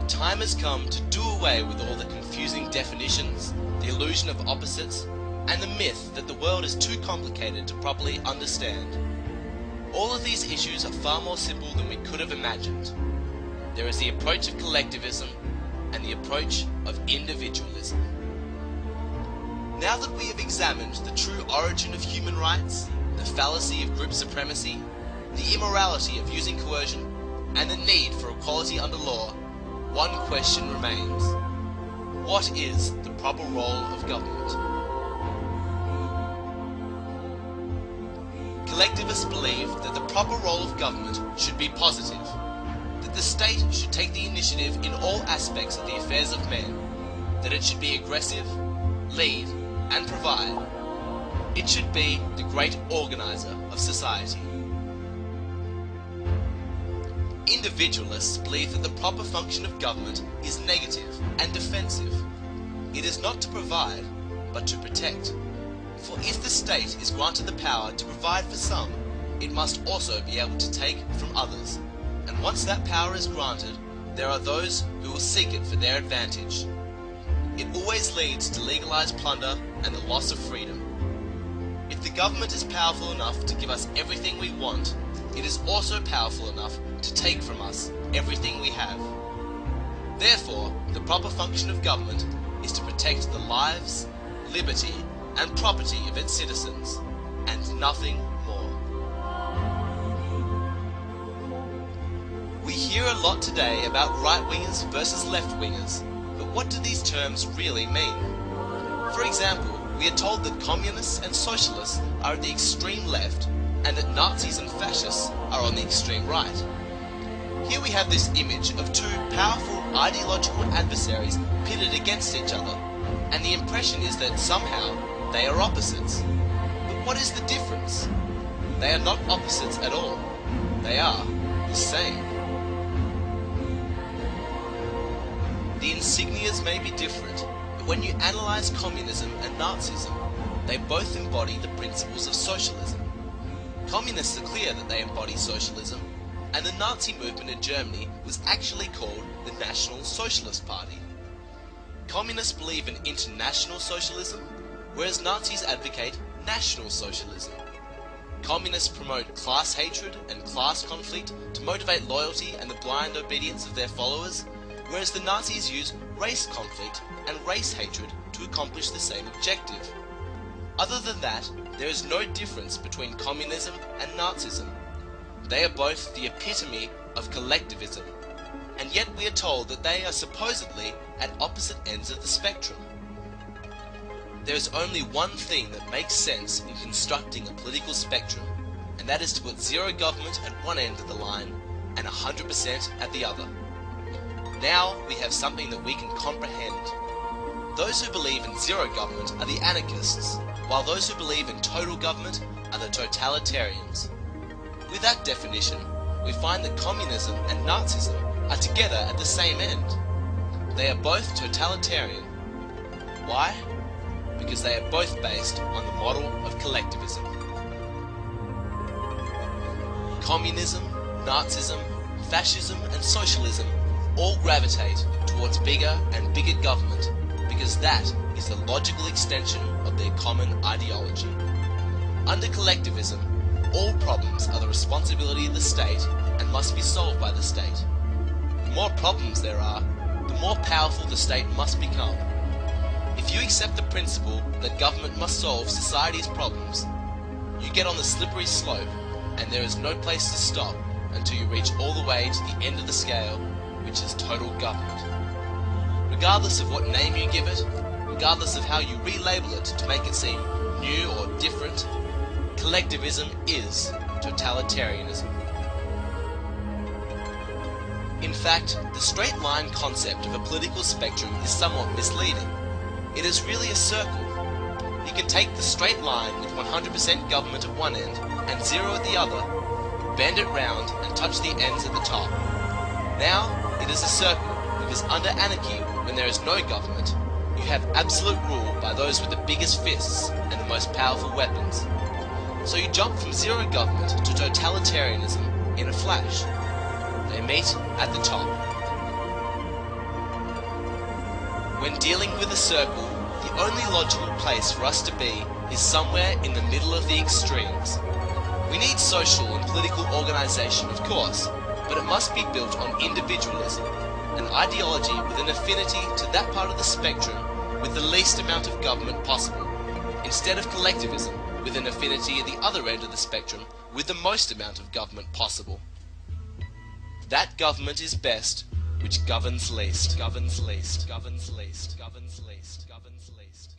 Time has come to do away with all the confusing definitions, the illusion of opposites, and the myth that the world is too complicated to properly understand. All of these issues are far more simple than we could have imagined. There is the approach of collectivism and the approach of individualism. Now that we have examined the true origin of human rights, the fallacy of group supremacy, the immorality of using coercion, and the need for equality under law, one question remains. What is the proper role of government? Collectivists believe that the proper role of government should be positive, that the state should take the initiative in all aspects of the affairs of men, that it should be aggressive, lead, and provide. It should be the great organizer of society. Individualists believe that the proper function of government is negative and defensive. It is not to provide, but to protect. For if the state is granted the power to provide for some, it must also be able to take from others. And once that power is granted, there are those who will seek it for their advantage. It always leads to legalized plunder and the loss of freedom. If the government is powerful enough to give us everything we want, it is also powerful enough to take from us everything we have. Therefore, the proper function of government is to protect the lives, liberty, and property of its citizens, and nothing more. We hear a lot today about right-wingers versus left-wingers, but what do these terms really mean? For example, we are told that communists and socialists are at the extreme left, and that Nazis and fascists are on the extreme right. Here we have this image of two powerful ideological adversaries pitted against each other, and the impression is that somehow they are opposites. But what is the difference? They are not opposites at all. They are the same. The insignias may be different, but when you analyze communism and Nazism, they both embody the principles of socialism. Communists are clear that they embody socialism, and the Nazi movement in Germany was actually called the National Socialist Party. Communists believe in international socialism, whereas Nazis advocate national socialism. Communists promote class hatred and class conflict to motivate loyalty and the blind obedience of their followers, whereas the Nazis use race conflict and race hatred to accomplish the same objective. Other than that, there is no difference between communism and Nazism. They are both the epitome of collectivism, and yet we are told that they are supposedly at opposite ends of the spectrum. There is only one thing that makes sense in constructing a political spectrum, and that is to put zero government at one end of the line and 100% at the other. Now we have something that we can comprehend. Those who believe in zero government are the anarchists, while those who believe in total government are the totalitarians. With that definition, we find that communism and Nazism are together at the same end. They are both totalitarian. Why? Because they are both based on the model of collectivism. Communism, Nazism, fascism and socialism all gravitate towards bigger and bigger government because that is the logical extension of their common ideology. Under collectivism, all problems are the responsibility of the state and must be solved by the state. The more problems there are, the more powerful the state must become. If you accept the principle that government must solve society's problems, you get on the slippery slope and there is no place to stop until you reach all the way to the end of the scale, which is total government. Regardless of what name you give it, regardless of how you relabel it to make it seem new or different, collectivism is totalitarianism. In fact, the straight line concept of a political spectrum is somewhat misleading. It is really a circle. You can take the straight line with 100% government at one end and zero at the other, bend it round and touch the ends at the top. Now it is a circle because under anarchy, when there is no government, you have absolute rule by those with the biggest fists and the most powerful weapons. So you jump from zero government to totalitarianism in a flash. They meet at the top. When dealing with a circle, the only logical place for us to be is somewhere in the middle of the extremes. We need social and political organisation, of course, but it must be built on individualism, an ideology with an affinity to that part of the spectrum with the least amount of government possible, instead of collectivism with an affinity at the other end of the spectrum with the most amount of government possible. That government is best which governs least, governs least, governs least, governs least, governs least.